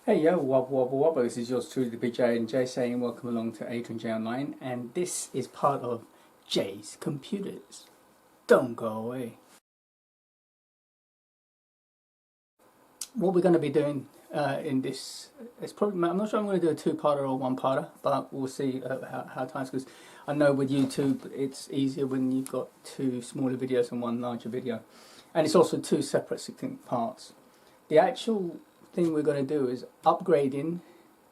Hey yo, wobble wobble wobble, this is yours truly, the big J and J, saying welcome along to Adrianjayeonline, and this is part of J's Computers. Don't go away. What we're going to be doing in this, it's probably, I'm not sure I'm going to do a two-parter or a one-parter, but we'll see how times goes. I know with YouTube it's easier when you've got two smaller videos and one larger video, and it's also two separate succinct parts. The actual thing we're going to do is upgrading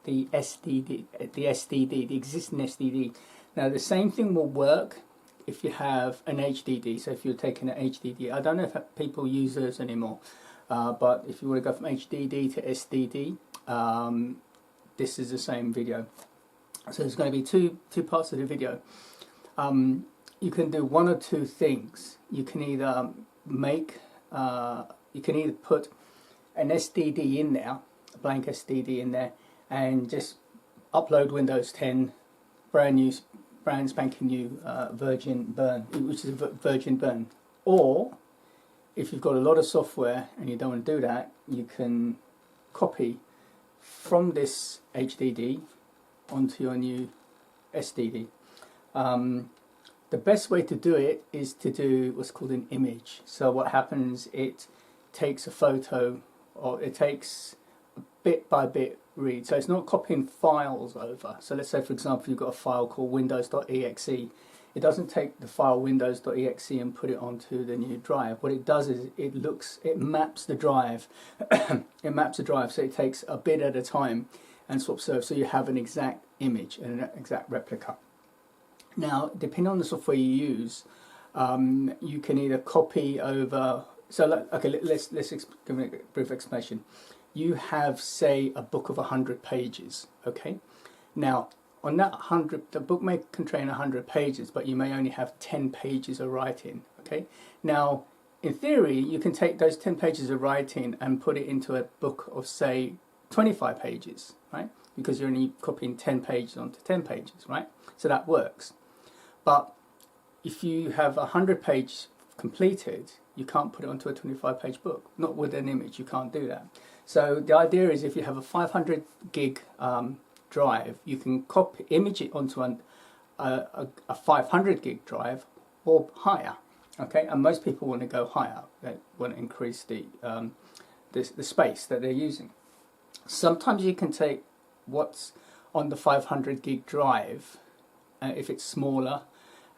the SDD, the existing SDD. Now the same thing will work if you have an HDD. So if you're taking an HDD, I don't know if people use those anymore, but if you want to go from HDD to SDD, this is the same video. So there's going to be two parts of the video. You can do one or two things. You can either put an SDD in there, a blank SDD in there, and just upload Windows 10, brand spanking new Virgin burn, which is a Virgin burn. Or if you've got a lot of software and you don't want to do that, you can copy from this HDD onto your new SDD. The best way to do it is to do what's called an image. So what happens, it takes a photo, or it takes a bit by bit read. So it's not copying files over. So let's say, for example, you've got a file called windows.exe. It doesn't take the file windows.exe and put it onto the new drive. What it does is it maps the drive. It maps the drive, so it takes a bit at a time and swaps over, so you have an exact image and an exact replica. Now, depending on the software you use, you can either copy over. So, okay, let's give a brief explanation. You have, say, a book of 100 pages. Okay, now on that 100, the book may contain 100 pages, but you may only have 10 pages of writing. Okay, now in theory, you can take those 10 pages of writing and put it into a book of, say, 25 pages, right? Because you're only copying 10 pages onto 10 pages, right? So that works. But if you have 100 pages completed, you can't put it onto a 25-page book. Not with an image, you can't do that. So the idea is, if you have a 500 gig drive, you can image it onto a 500 gig drive or higher. Okay, and most people want to go higher. They want to increase the space that they're using. Sometimes you can take what's on the 500 gig drive, if it's smaller,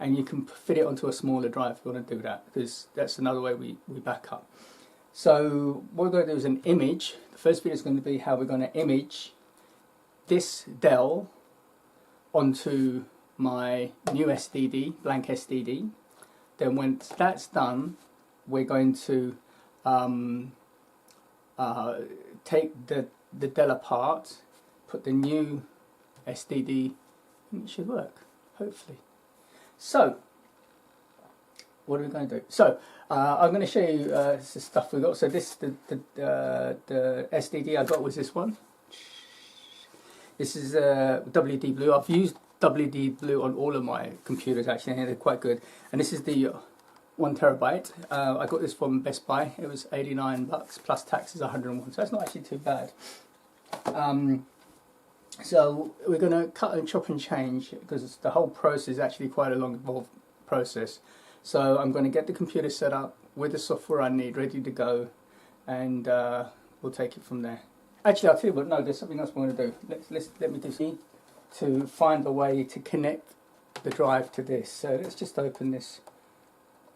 and you can fit it onto a smaller drive if you want to do that, because that's another way we back up. So what we're going to do is an image. The first video is going to be how we're going to image this Dell onto my new SDD, blank SDD. Then when that's done, we're going to take the Dell apart, put the new SDD, and it should work, hopefully. So, what are we going to do? So, I'm going to show you the stuff we got. So this, the SDD I got was this one. This is WD Blue. I've used WD Blue on all of my computers actually, and they're quite good. And this is the 1 terabyte. I got this from Best Buy. It was $89 plus taxes 101. So that's not actually too bad. So we're going to cut and chop and change, because the whole process is actually quite a long involved process. So I'm going to get the computer set up with the software I need ready to go, and we'll take it from there. Actually, I'll tell you what, no, there's something else we're going to do. Let me just need to find a way to connect the drive to this. So let's just open this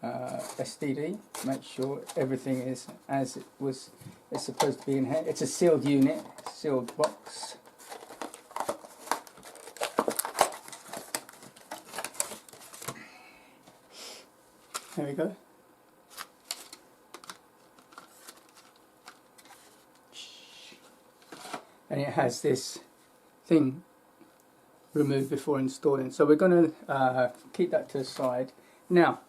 SDD, make sure everything is as it's supposed to be in here. It's a sealed unit, sealed box. There we go. And it has this thing removed before installing. So we're going to keep that to the side. Now,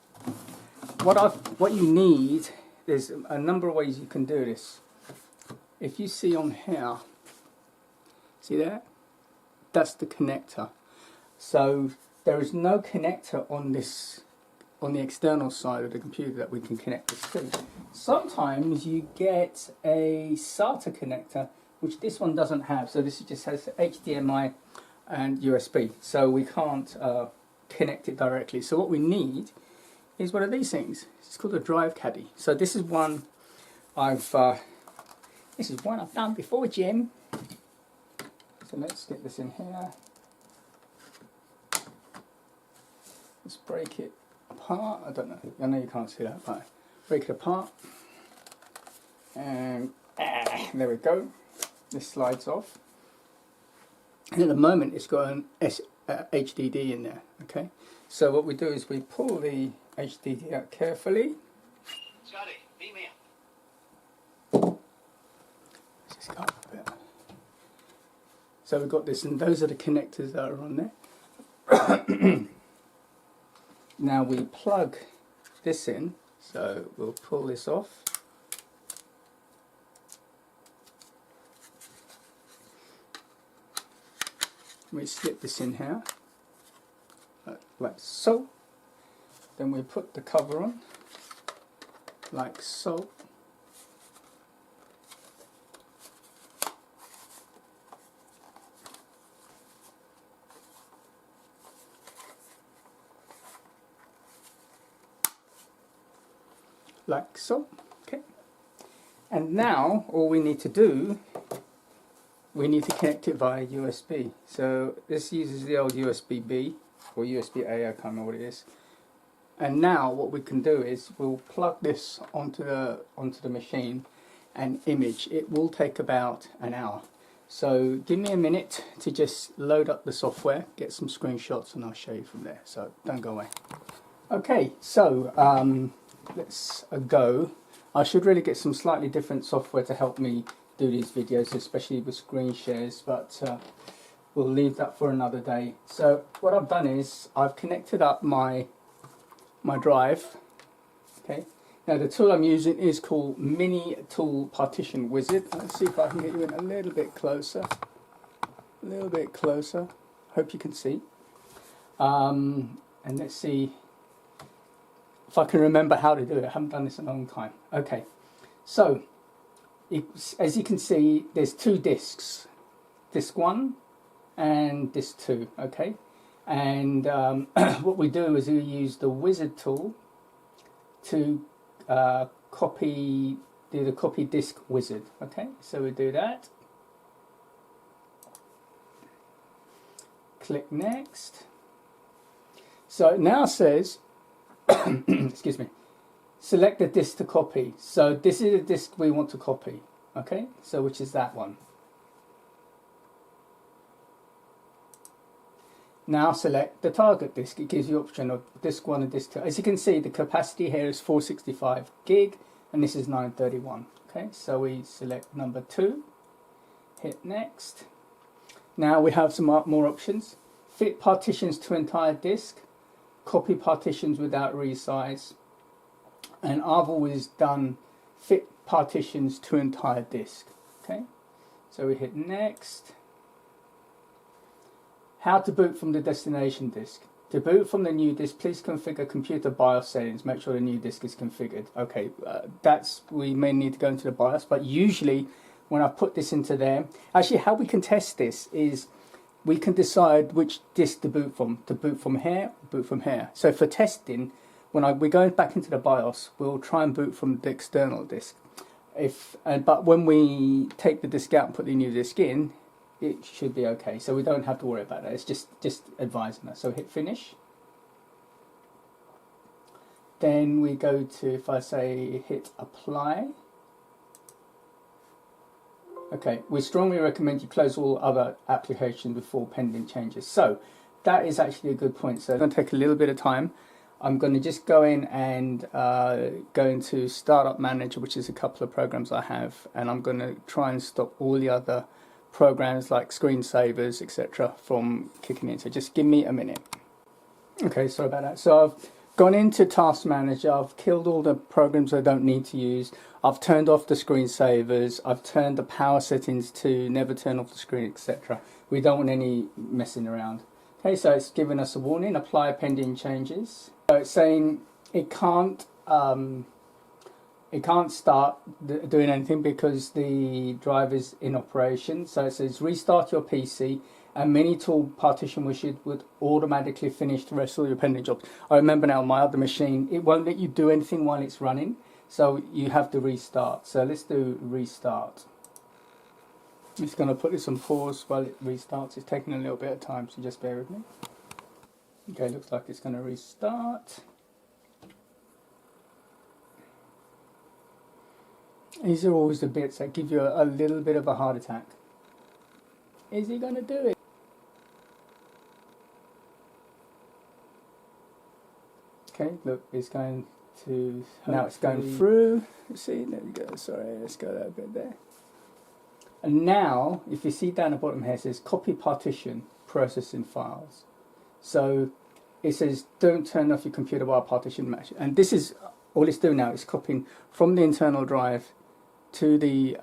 what you need, there's a number of ways you can do this. If you see on here, see there? That's the connector. So there is no connector on this, on the external side of the computer, that we can connect this to. Sometimes you get a SATA connector which this one doesn't have. So this just has HDMI and USB, so we can't connect it directly. So what we need is one of these things. It's called a drive caddy. So this is one I've done before, Jim. So let's get this in here. Let's break it apart. I don't know. I know you can't see that, but break it apart. And there we go. This slides off. And at the moment, it's got an HDD in there. Okay. So what we do is we pull the HDD out carefully. Scotty, beat me up. Just go up a bit. So we've got this, and those are the connectors that are on there. Now we plug this in, so we'll pull this off. We slip this in here, like so. Then we put the cover on, like so. Like so. Okay. And now all we need to do, we need to connect it via USB. So this uses the old USB-B or USB-A, I can't remember what it is. And now what we can do is we'll plug this onto the machine and image. It will take about an hour. So give me a minute to just load up the software, get some screenshots, and I'll show you from there. So don't go away. Okay, so let's go. I should really get some slightly different software to help me do these videos, especially with screen shares, but we'll leave that for another day. So what I've done is I've connected up my drive. Okay. Now the tool I'm using is called Mini Tool Partition Wizard. Let's see if I can get you in a little bit closer. A little bit closer. Hope you can see. And let's see if I can remember how to do it. I haven't done this in a long time. Okay. So as you can see, there's two discs. Disc 1 and disc 2. Okay. And what we do is we use the wizard tool to do the copy disk wizard. Okay, so we do that. Click next. So it now says, excuse me, select the disk to copy. So this is the disk we want to copy. Okay, so which is that one. Now select the target disk. It gives you option of disk 1 and disk 2. As you can see, the capacity here is 465 gig and this is 931. Okay, so we select number 2, hit next. Now we have some more options. Fit partitions to entire disk, copy partitions without resize, and I've always done fit partitions to entire disk. Okay, so we hit next. How to boot from the destination disk. To boot from the new disk, please configure computer BIOS settings. Make sure the new disk is configured. Okay, we may need to go into the BIOS, but usually when I put this into there, actually how we can test this is we can decide which disk to boot from. To boot from here, boot from here. So for testing, when we go back into the BIOS, we'll try and boot from the external disk. But when we take the disk out and put the new disk in, it should be okay, so we don't have to worry about that. It's just advising us. So hit finish. Then we go to, if I say hit apply. Okay, we strongly recommend you close all other applications before pending changes. So that is actually a good point. So it's going to take a little bit of time. I'm going to just go in and go into Startup Manager, which is a couple of programs I have, and I'm going to try and stop all the other programs like screensavers, etc. from kicking in. So just give me a minute. Okay, sorry about that. So I've gone into Task Manager, I've killed all the programs I don't need to use, I've turned off the screensavers, I've turned the power settings to never turn off the screen, etc. We don't want any messing around. Okay, so it's giving us a warning, apply pending changes. So it's saying it can't it can't start doing anything because the drive is in operation. So it says restart your PC and Minitool Partition Wizard would automatically finish the rest of your pending jobs. I remember now on my other machine, it won't let you do anything while it's running. So you have to restart. So let's do restart. I'm just going to put this on pause while it restarts. It's taking a little bit of time, so just bear with me. Okay, looks like it's going to restart. These are always the bits that give you a little bit of a heart attack. Is he going to do it? Okay, look, it's going to... Now it's going through. You see, there we go. Sorry, let's go that bit there. And now, if you see down the bottom here, it says copy partition processing files. So it says don't turn off your computer while Partition Magic. And this is all it's doing now. It's copying from the internal drive to the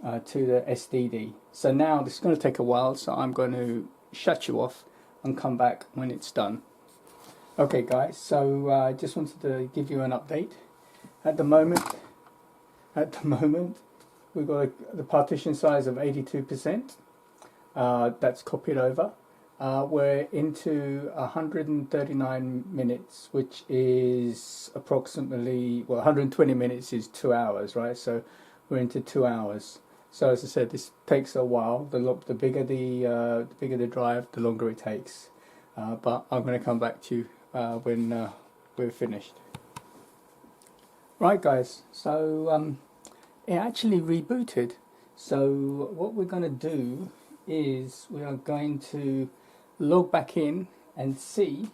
SDD. So now this is going to take a while. So I'm going to shut you off and come back when it's done. Okay, guys. So I just wanted to give you an update. At the moment, we've got the partition size of 82%. That's copied over. We're into 139 minutes, which is approximately, well, 120 minutes is 2 hours, right? So we're into 2 hours. So as I said, this takes a while. The bigger the drive, the longer it takes. But I'm going to come back to you when we're finished. Right, guys. So it actually rebooted. So what we're going to do is we are going to log back in and see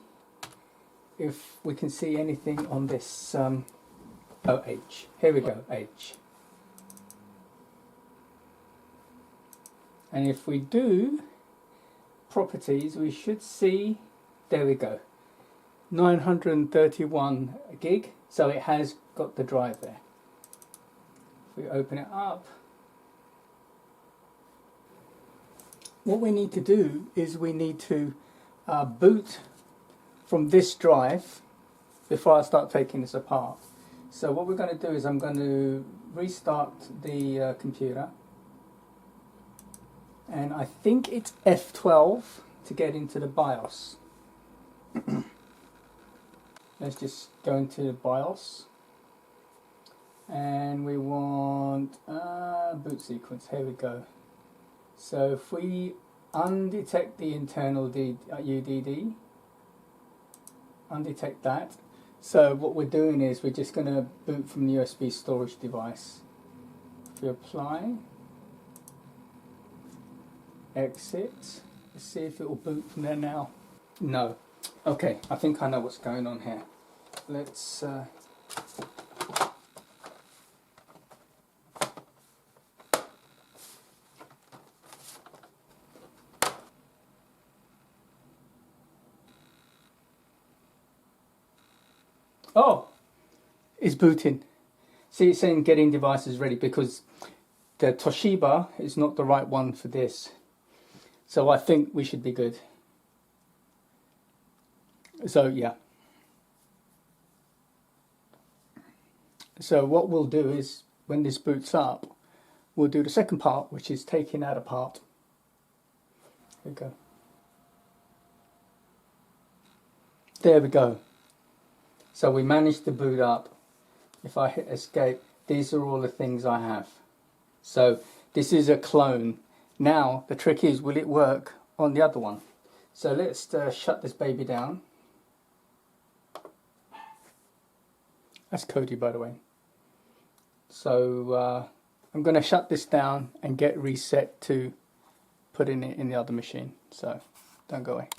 if we can see anything on this H. Here we go, H. And if we do properties, we should see, there we go, 931 gig. So it has got the drive there. If we open it up, what we need to do is we need to boot from this drive before I start taking this apart. So what we're going to do is I'm going to restart the computer, and I think it's F12 to get into the BIOS. Let's just go into the BIOS, and we want boot sequence. Here we go. So if we undetect the internal UDD, undetect that. So what we're doing is we're just going to boot from the USB storage device. If we apply, exit, let's see if it will boot from there now. No. Okay, I think I know what's going on here. Let's oh, it's booting. See, it's saying getting devices ready because the Toshiba is not the right one for this. So I think we should be good. So yeah. So what we'll do is when this boots up, we'll do the second part, which is taking that apart. Here we go. There we go. So we managed to boot up. If I hit escape, these are all the things I have. So this is a clone. Now the trick is, will it work on the other one? So let's shut this baby down. That's Cody, by the way. So I'm going to shut this down and get reset to putting it in the other machine. So don't go away.